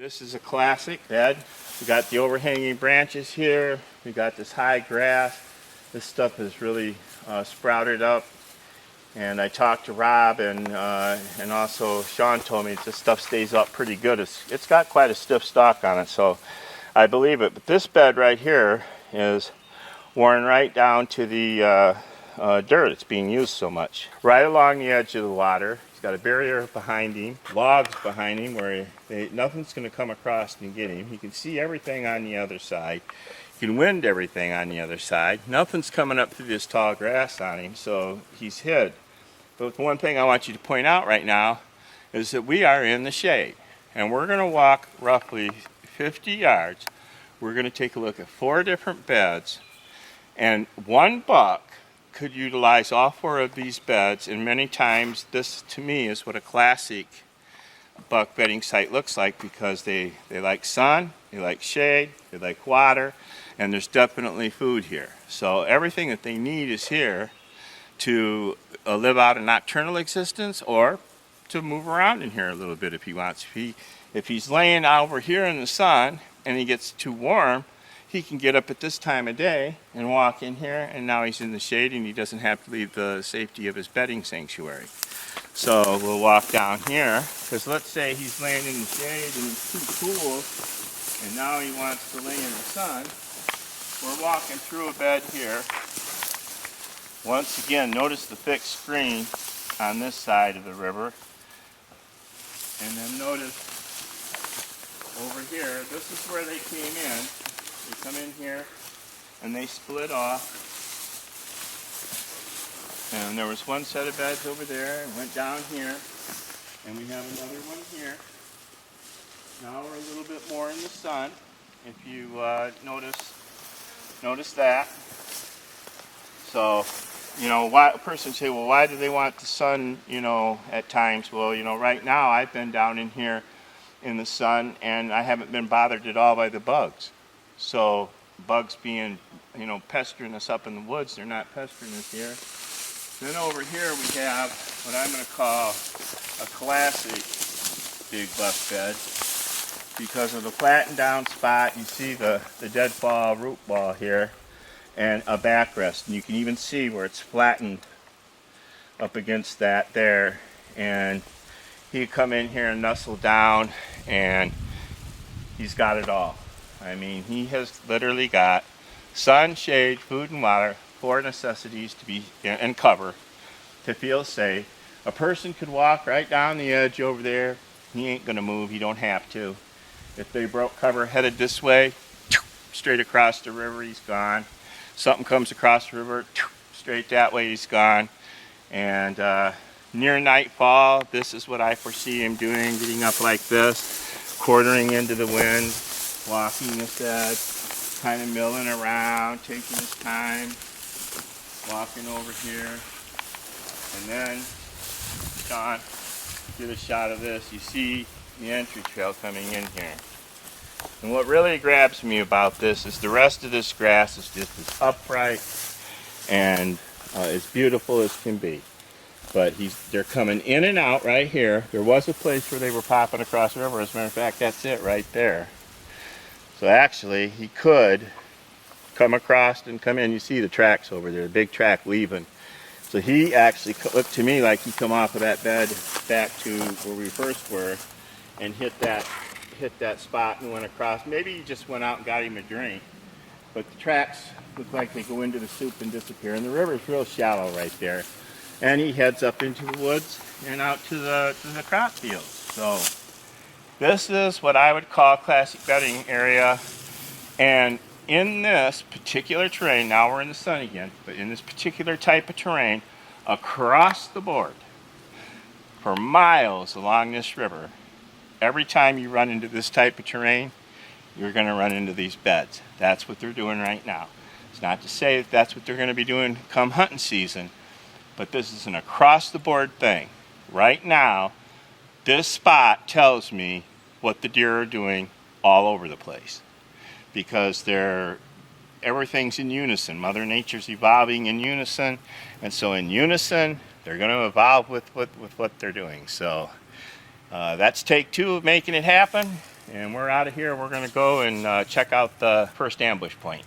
This is a classic bed. We got the overhanging branches here. We got this high grass. This stuff is really sprouted up. And I talked to Rob and also Sean told me this stuff stays up pretty good. It's got quite a stiff stalk on it, so I believe it. But this bed right here is worn right down to the dirt. It's being used so much. Right along the edge of the water. He's got a barrier behind him, logs behind him where nothing's going to come across and get him. He can see everything on the other side. He can wind everything on the other side. Nothing's coming up through this tall grass on him, so he's hid. But the one thing I want you to point out right now is that we are in the shade. And we're going to walk roughly 50 yards. We're going to take a look at 4 different beds. And one buck could utilize all 4 of these beds, and many times this to me is what a classic buck bedding site looks like, because they like sun, they like shade, they like water, and there's definitely food here. So everything that they need is here to live out a nocturnal existence, or to move around in here a little bit if he wants. If he's laying over here in the sun and he gets too warm, he can get up at this time of day and walk in here, and now he's in the shade and he doesn't have to leave the safety of his bedding sanctuary. So we'll walk down here, because let's say he's laying in the shade and it's too cool and now he wants to lay in the sun. We're walking through a bed here. Once again, notice the thick screen on this side of the river. And then notice over here, this is where they came in. They come in here and they split off. And there was one set of beds over there and went down here. And we have another one here. Now we're a little bit more in the sun. If you notice that. So, you know, a person say, well, why do they want the sun, you know, at times? Well, you know, right now I've been down in here in the sun and I haven't been bothered at all by the bugs. So bugs being, you know, pestering us up in the woods, they're not pestering us here. Then over here we have what I'm going to call a classic big buck bed. Because of the flattened down spot, you see the deadfall root ball here and a backrest. And you can even see where it's flattened up against that there. And he come in here and nestle down, and he's got it all. I mean, he has literally got sun, shade, food, and water, 4 necessities to be, and cover, to feel safe. A person could walk right down the edge over there. He ain't going to move. He don't have to. If they broke cover headed this way, straight across the river, he's gone. Something comes across the river, straight that way, he's gone. And near nightfall, this is what I foresee him doing, getting up like this, quartering into the wind, walking the bed, kind of milling around, taking his time, walking over here. And then, Sean, get a shot of this. You see the entry trail coming in here. And what really grabs me about this is the rest of this grass is just as upright and as beautiful as can be. But they're coming in and out right here. There was a place where they were popping across the river. As a matter of fact, that's it right there. So actually, he could come across and come in. You see the tracks over there, the big track leaving. So he actually looked to me like he come off of that bed back to where we first were and hit that spot and went across. Maybe he just went out and got him a drink. But the tracks look like they go into the soup and disappear. And the river's real shallow right there. And he heads up into the woods and out to the crop fields. So this is what I would call classic bedding area. And in this particular terrain, now we're in the sun again, but in this particular type of terrain, across the board, for miles along this river, every time you run into this type of terrain, you're going to run into these beds. That's what they're doing right now. It's not to say that that's what they're going to be doing come hunting season, but this is an across-the-board thing. Right now, this spot tells me what the deer are doing all over the place, because everything's in unison. Mother Nature's evolving in unison, and so in unison, they're going to evolve with what they're doing. So that's take 2 of making it happen, And we're out of here. We're going to go and check out the first ambush point.